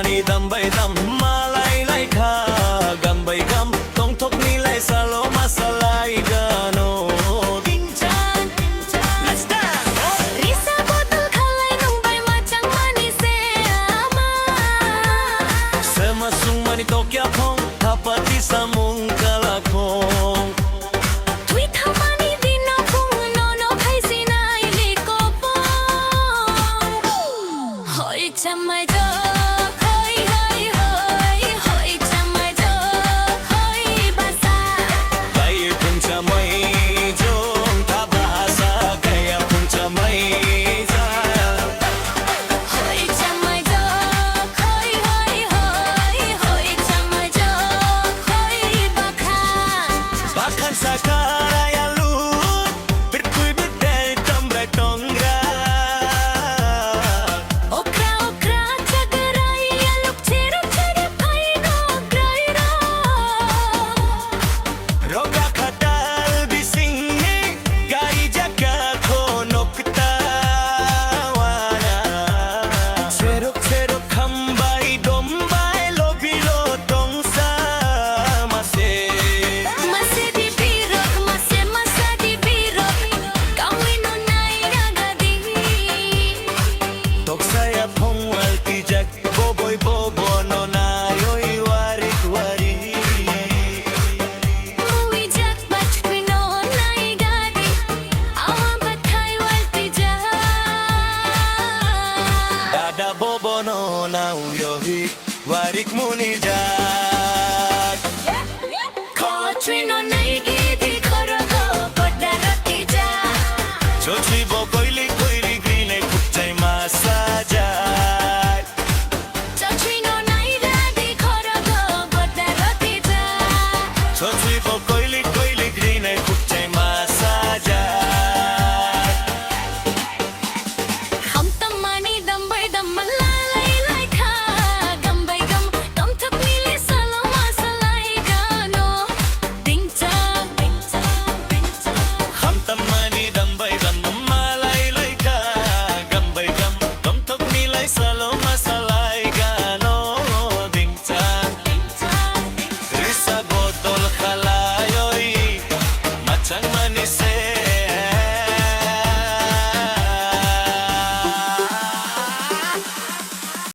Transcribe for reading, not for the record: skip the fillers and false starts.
mani tambay tam malay lay ka gambay gam tong tok nilay salo masalay gano let's dance Risa botol khalay nung bay macang manis ama semasung mani tokya phong tapati samung kalakong tweet hamani dina pung nono khai sinai liko pong hoi chamai jo hoi hoi hoi hoi chamai jo hoi basa gaya pun chamay jong tabasa gaya pun chamay za hoi chamai jo hoi hoi hoi hoi chamai jo hoi bakhan Bahkan sakaraya lut berkuy bedai tambay tongra okra okra chagarai aluk chera chera phai no grai ro roga khatal bising ni gari jaga khonokta wana serok serok khambai dombai lobilo tongsa mase mase di birok mase masa di birok kawi no nai ragadi toksaya phongwal tijak boboy bobo no nayoy warik wari Mui jak bach pino nai gadi awa bathai walti ja dada bobo no nauyohi warik munijak Kotrino nai